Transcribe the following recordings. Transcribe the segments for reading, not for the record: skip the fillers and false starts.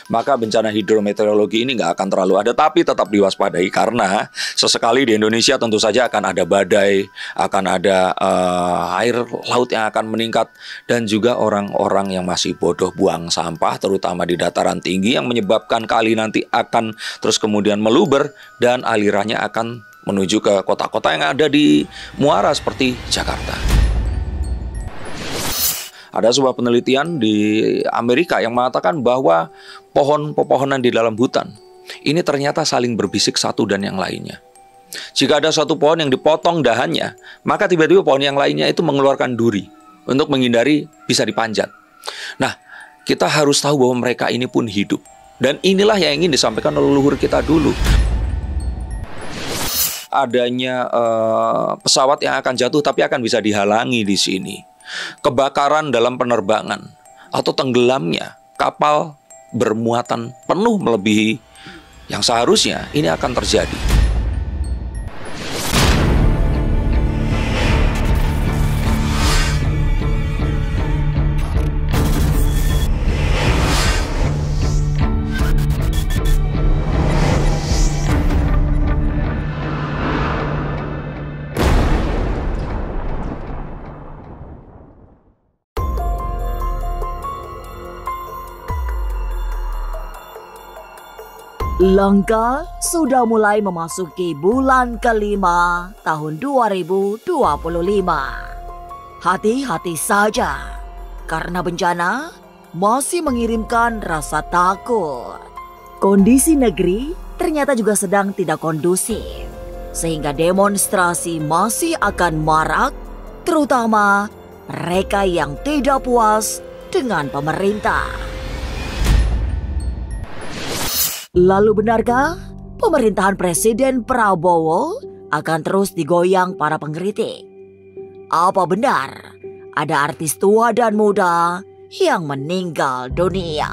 maka bencana hidrometeorologi ini nggak akan terlalu ada, tapi tetap diwaspadai karena sesekali di Indonesia tentu saja akan ada badai, akan ada air laut yang akan meningkat, dan juga orang-orang yang masih bodoh buang sampah, terutama di dataran tinggi, yang menyebabkan kali nanti akan terus kemudian meluber dan alirannya akan menuju ke kota-kota yang ada di muara seperti Jakarta. Ada sebuah penelitian di Amerika yang mengatakan bahwa pohon-pepohonan di dalam hutan ini ternyata saling berbisik satu dan yang lainnya. Jika ada satu pohon yang dipotong dahannya, maka tiba-tiba pohon yang lainnya itu mengeluarkan duri untuk menghindari bisa dipanjat. Nah, kita harus tahu bahwa mereka ini pun hidup. Dan inilah yang ingin disampaikan oleh leluhur kita dulu. Adanya pesawat yang akan jatuh tapi akan bisa dihalangi di sini. Kebakaran dalam penerbangan atau tenggelamnya kapal bermuatan penuh melebihi yang seharusnya ini akan terjadi. Langka sudah mulai memasuki bulan kelima tahun 2025. Hati-hati saja, karena bencana masih mengirimkan rasa takut. Kondisi negeri ternyata juga sedang tidak kondusif, sehingga demonstrasi masih akan marak, terutama mereka yang tidak puas dengan pemerintah. Lalu benarkah pemerintahan Presiden Prabowo akan terus digoyang para pengkritik? Apa benar ada artis tua dan muda yang meninggal dunia?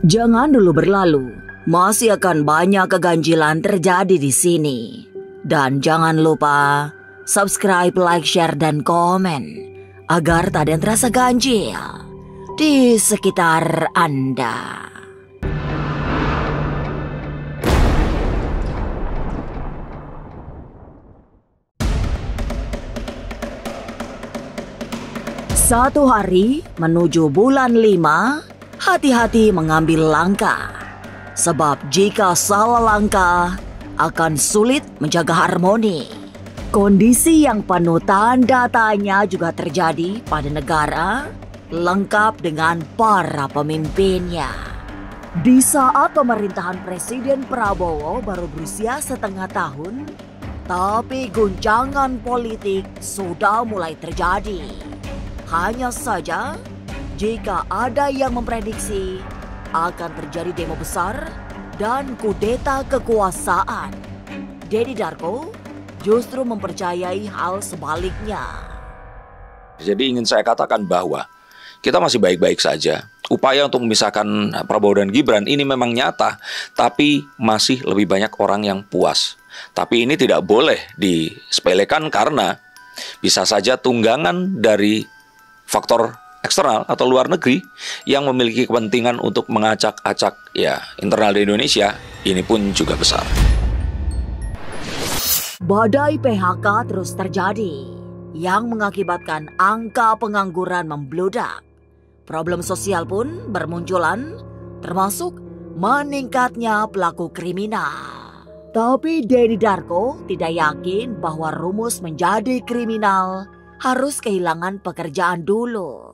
Jangan dulu berlalu, masih akan banyak keganjilan terjadi di sini. Dan jangan lupa subscribe, like, share, dan komen agar tak ada yang terasa ganjil di sekitar Anda. Satu hari menuju bulan 5, hati-hati mengambil langkah. Sebab jika salah langkah, akan sulit menjaga harmoni. Kondisi yang penuh tanda tanya juga terjadi pada negara, lengkap dengan para pemimpinnya. Di saat pemerintahan Presiden Prabowo baru berusia setengah tahun, tapi guncangan politik sudah mulai terjadi. Hanya saja, jika ada yang memprediksi akan terjadi demo besar dan kudeta kekuasaan, Denny Darko justru mempercayai hal sebaliknya. Jadi ingin saya katakan bahwa kita masih baik-baik saja. Upaya untuk memisahkan Prabowo dan Gibran ini memang nyata, tapi masih lebih banyak orang yang puas. Tapi ini tidak boleh disepelekan karena bisa saja tunggangan dari faktor eksternal atau luar negeri yang memiliki kepentingan untuk mengacak-acak internal di Indonesia, ini pun juga besar. Badai PHK terus terjadi yang mengakibatkan angka pengangguran membludak. Problem sosial pun bermunculan, termasuk meningkatnya pelaku kriminal. Tapi Denny Darko tidak yakin bahwa rumus menjadi kriminal harus kehilangan pekerjaan dulu.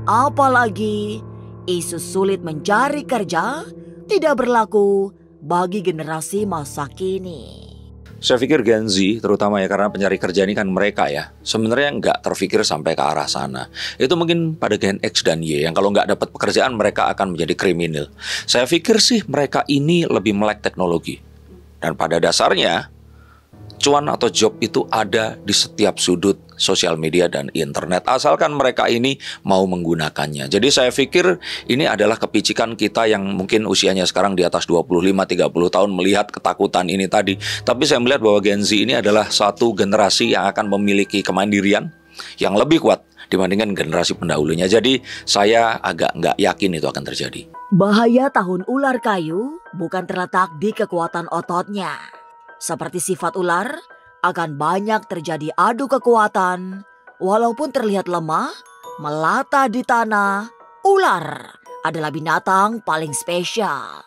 Apalagi isu sulit mencari kerja tidak berlaku bagi generasi masa kini. Saya pikir Gen Z, terutama karena pencari kerja ini kan mereka sebenarnya nggak terfikir sampai ke arah sana. Itu mungkin pada Gen X dan Y yang kalau nggak dapat pekerjaan mereka akan menjadi kriminal. Saya pikir sih mereka ini lebih melek teknologi. Dan pada dasarnya cuan atau job itu ada di setiap sudut sosial media dan internet, asalkan mereka ini mau menggunakannya. Jadi saya pikir ini adalah kepicikan kita yang mungkin usianya sekarang di atas 25-30 tahun melihat ketakutan ini tadi. Tapi saya melihat bahwa Gen Z ini adalah satu generasi yang akan memiliki kemandirian yang lebih kuat dibandingkan generasi pendahulunya. Jadi saya agak nggak yakin itu akan terjadi. Bahaya tahun ular kayu bukan terletak di kekuatan ototnya. Seperti sifat ular, akan banyak terjadi adu kekuatan. Walaupun terlihat lemah, melata di tanah, ular adalah binatang paling spesial.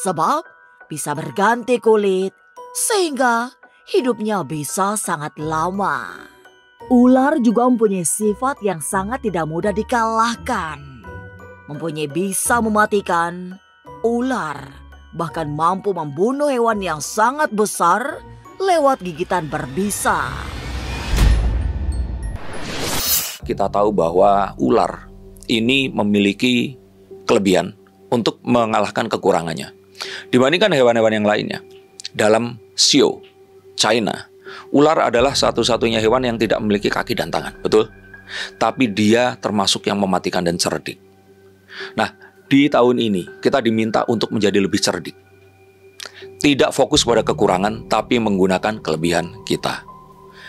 Sebab bisa berganti kulit, sehingga hidupnya bisa sangat lama. Ular juga mempunyai sifat yang sangat tidak mudah dikalahkan. Mempunyai bisa mematikan, ular bahkan mampu membunuh hewan yang sangat besar lewat gigitan berbisa. Kita tahu bahwa ular ini memiliki kelebihan untuk mengalahkan kekurangannya dibandingkan hewan-hewan yang lainnya. Dalam Xiu, China, ular adalah satu-satunya hewan yang tidak memiliki kaki dan tangan, betul? Tapi dia termasuk yang mematikan dan cerdik. Nah, di tahun ini kita diminta untuk menjadi lebih cerdik. Tidak fokus pada kekurangan, tapi menggunakan kelebihan kita.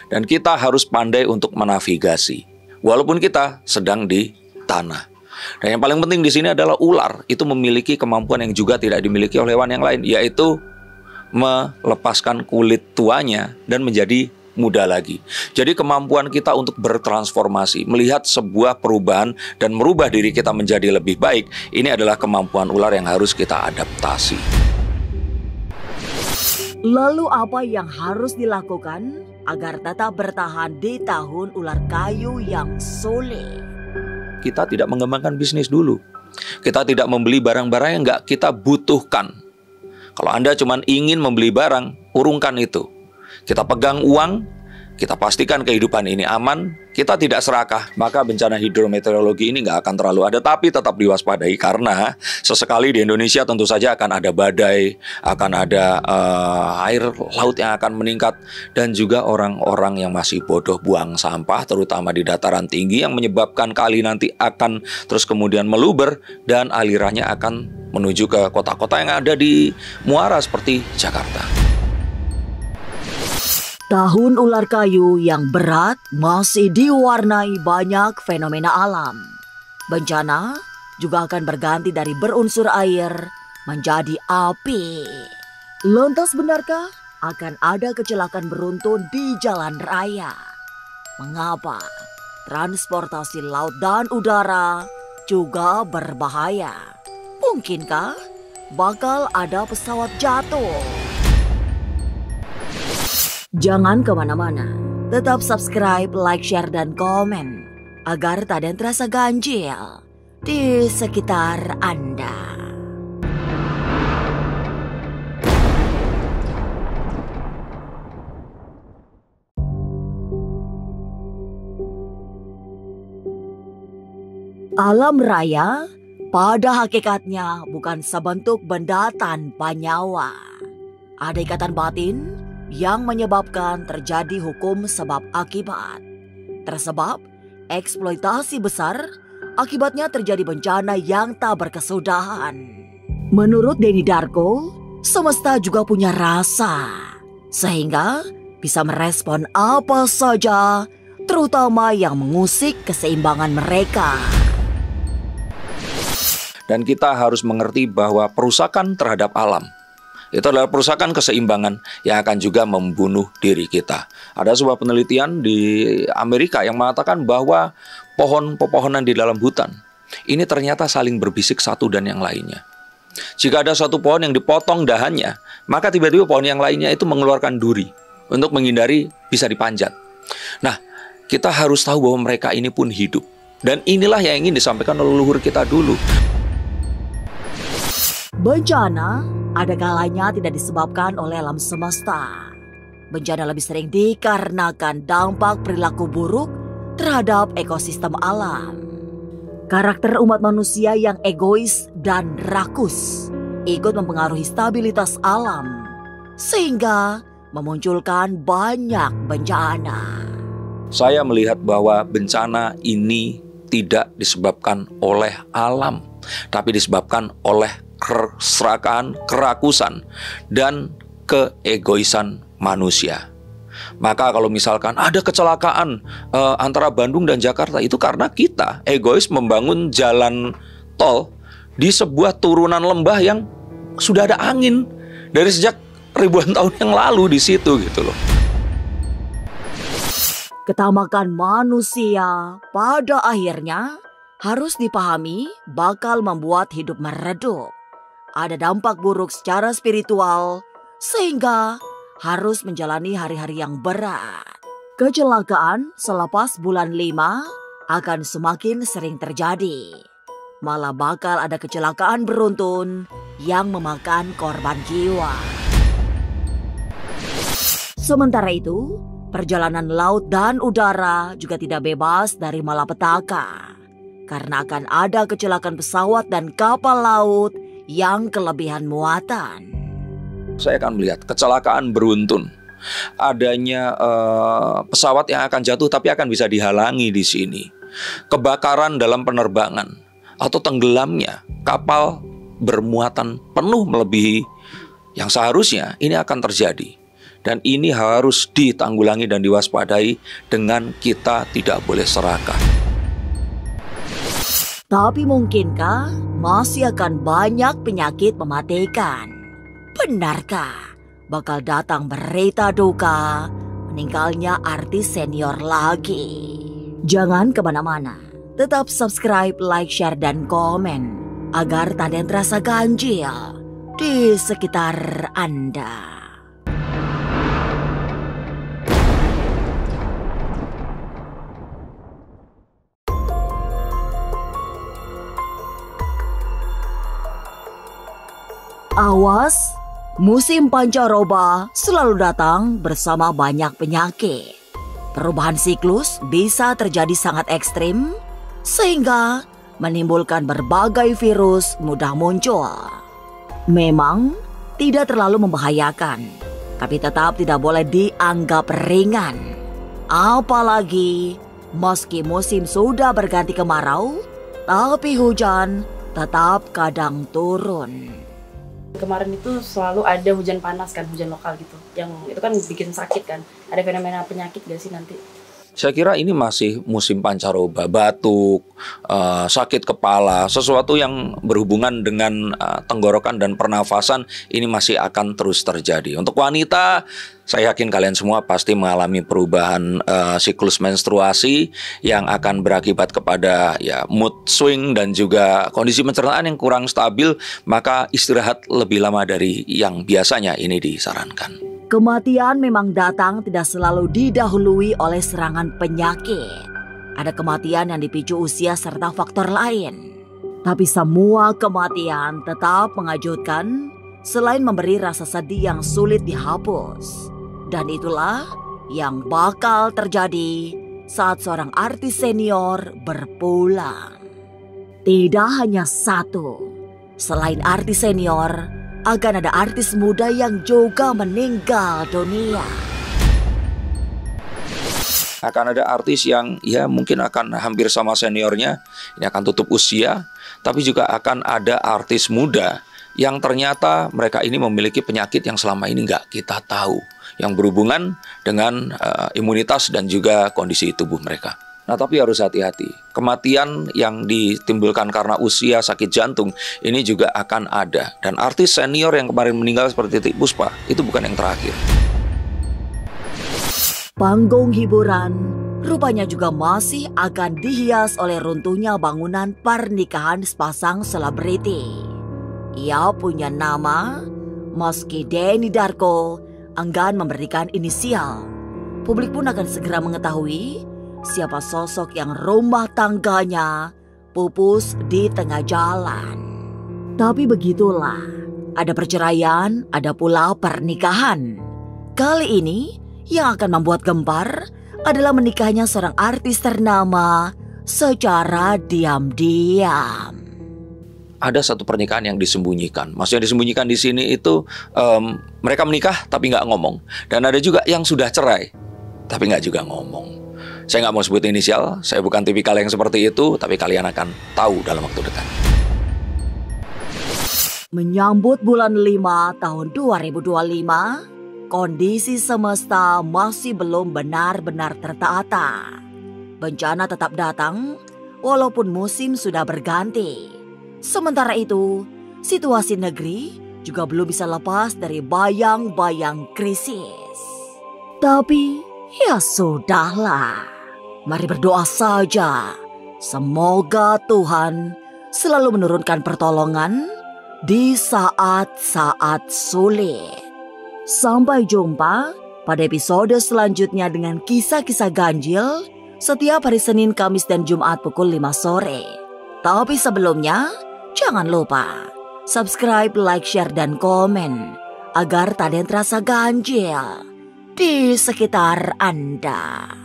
Dan kita harus pandai untuk menavigasi, walaupun kita sedang di tanah. Dan yang paling penting di sini adalah ular itu memiliki kemampuan yang juga tidak dimiliki oleh hewan yang lain, yaitu melepaskan kulit tuanya dan menjadi muda lagi. Jadi kemampuan kita untuk bertransformasi, melihat sebuah perubahan dan merubah diri kita menjadi lebih baik, ini adalah kemampuan ular yang harus kita adaptasi. Lalu apa yang harus dilakukan agar tetap bertahan di tahun ular kayu yang sulit? Kita tidak mengembangkan bisnis dulu. Kita tidak membeli barang-barang yang nggak kita butuhkan. Kalau Anda cuma ingin membeli barang, urungkan itu. Kita pegang uang, kita pastikan kehidupan ini aman, kita tidak serakah, maka bencana hidrometeorologi ini nggak akan terlalu ada, tapi tetap diwaspadai karena sesekali di Indonesia tentu saja akan ada badai, akan ada air laut yang akan meningkat, dan juga orang-orang yang masih bodoh buang sampah, terutama di dataran tinggi yang menyebabkan kali nanti akan terus kemudian meluber dan alirannya akan menuju ke kota-kota yang ada di muara seperti Jakarta. Tahun ular kayu yang berat masih diwarnai banyak fenomena alam. Bencana juga akan berganti dari berunsur air menjadi api. Lantas benarkah akan ada kecelakaan beruntun di jalan raya? Mengapa transportasi laut dan udara juga berbahaya? Mungkinkah bakal ada pesawat jatuh? Jangan kemana-mana, tetap subscribe, like, share, dan komen agar tak ada yang terasa ganjil di sekitar Anda. Alam raya pada hakikatnya bukan sebentuk benda tanpa nyawa. Ada ikatan batin yang menyebabkan terjadi hukum sebab akibat. Tersebab eksploitasi besar, akibatnya terjadi bencana yang tak berkesudahan. Menurut Denny Darko, semesta juga punya rasa, sehingga bisa merespon apa saja, terutama yang mengusik keseimbangan mereka. Dan kita harus mengerti bahwa perusakan terhadap alam itu adalah perusakan keseimbangan yang akan juga membunuh diri kita. Ada sebuah penelitian di Amerika yang mengatakan bahwa pohon-pepohonan di dalam hutan ini ternyata saling berbisik satu dan yang lainnya. Jika ada satu pohon yang dipotong dahannya, maka tiba-tiba pohon yang lainnya itu mengeluarkan duri untuk menghindari bisa dipanjat. Nah, kita harus tahu bahwa mereka ini pun hidup. Dan inilah yang ingin disampaikan oleh leluhur kita dulu. Bencana ada kalanya tidak disebabkan oleh alam semesta. Bencana lebih sering dikarenakan dampak perilaku buruk terhadap ekosistem alam. Karakter umat manusia yang egois dan rakus ikut mempengaruhi stabilitas alam, sehingga memunculkan banyak bencana. Saya melihat bahwa bencana ini tidak disebabkan oleh alam, tapi disebabkan oleh keserakahan, kerakusan, dan keegoisan manusia. Maka kalau misalkan ada kecelakaan antara Bandung dan Jakarta, itu karena kita egois membangun jalan tol di sebuah turunan lembah yang sudah ada angin dari sejak ribuan tahun yang lalu di situ gitu loh. Ketamakan manusia pada akhirnya harus dipahami bakal membuat hidup meredup. Ada dampak buruk secara spiritual sehingga harus menjalani hari-hari yang berat. Kecelakaan selepas bulan 5 akan semakin sering terjadi. Malah bakal ada kecelakaan beruntun yang memakan korban jiwa. Sementara itu, perjalanan laut dan udara juga tidak bebas dari malapetaka. Karena akan ada kecelakaan pesawat dan kapal laut yang kelebihan muatan. Saya akan melihat kecelakaan beruntun. Adanya pesawat yang akan jatuh tapi akan bisa dihalangi di sini. Kebakaran dalam penerbangan atau tenggelamnya kapal bermuatan penuh melebihi yang seharusnya ini akan terjadi. Dan ini harus ditanggulangi dan diwaspadai dengan kita tidak boleh serakah. Tapi mungkinkah masih akan banyak penyakit mematikan? Benarkah bakal datang berita duka meninggalnya artis senior lagi? Jangan kemana-mana. Tetap subscribe, like, share, dan komen agar tak ada yang terasa ganjil di sekitar Anda. Awas, musim pancaroba selalu datang bersama banyak penyakit. Perubahan siklus bisa terjadi sangat ekstrim, sehingga menimbulkan berbagai virus mudah muncul. Memang tidak terlalu membahayakan, tapi tetap tidak boleh dianggap ringan. Apalagi meski musim sudah berganti kemarau, tapi hujan tetap kadang turun. Kemarin itu selalu ada hujan panas kan, hujan lokal gitu. Yang itu kan bikin sakit kan. Ada fenomena penyakit gak sih nanti? Saya kira ini masih musim pancaroba, batuk, sakit kepala, sesuatu yang berhubungan dengan tenggorokan dan pernafasan ini masih akan terus terjadi. Untuk wanita, saya yakin kalian semua pasti mengalami perubahan siklus menstruasi yang akan berakibat kepada mood swing dan juga kondisi pencernaan yang kurang stabil, maka istirahat lebih lama dari yang biasanya ini disarankan. Kematian memang datang tidak selalu didahului oleh serangan penyakit. Ada kematian yang dipicu usia serta faktor lain. Tapi semua kematian tetap mengejutkan selain memberi rasa sedih yang sulit dihapus. Dan itulah yang bakal terjadi saat seorang artis senior berpulang. Tidak hanya satu, selain artis senior, akan ada artis muda yang juga meninggal dunia. Akan ada artis yang mungkin akan hampir sama seniornya, ini akan tutup usia, tapi juga akan ada artis muda yang ternyata mereka ini memiliki penyakit yang selama ini nggak kita tahu, yang berhubungan dengan imunitas dan juga kondisi tubuh mereka. Nah, tapi harus hati-hati. Kematian yang ditimbulkan karena usia, sakit jantung, ini juga akan ada. Dan artis senior yang kemarin meninggal seperti Titiek Puspa, itu bukan yang terakhir. Panggung hiburan rupanya juga masih akan dihias oleh runtuhnya bangunan pernikahan sepasang selebriti. Ia punya nama, meski Denny Darko enggan memberikan inisial. Publik pun akan segera mengetahui siapa sosok yang rumah tangganya pupus di tengah jalan. Tapi begitulah, ada perceraian, ada pula pernikahan. Kali ini yang akan membuat gempar adalah menikahnya seorang artis ternama secara diam-diam. Ada satu pernikahan yang disembunyikan. Maksudnya disembunyikan di sini itu mereka menikah tapi nggak ngomong. Dan ada juga yang sudah cerai tapi nggak juga ngomong. Saya nggak mau sebut inisial, saya bukan tipikal yang seperti itu, tapi kalian akan tahu dalam waktu dekat. Menyambut bulan 5 tahun 2025, kondisi semesta masih belum benar-benar tertata. Bencana tetap datang walaupun musim sudah berganti. Sementara itu, situasi negeri juga belum bisa lepas dari bayang-bayang krisis. Tapi ya sudahlah, mari berdoa saja. Semoga Tuhan selalu menurunkan pertolongan di saat-saat sulit. Sampai jumpa pada episode selanjutnya dengan kisah-kisah ganjil setiap hari Senin, Kamis, dan Jumat pukul 5 sore. Tapi sebelumnya, jangan lupa subscribe, like, share, dan komen agar tak ada yang terasa ganjil di sekitar Anda.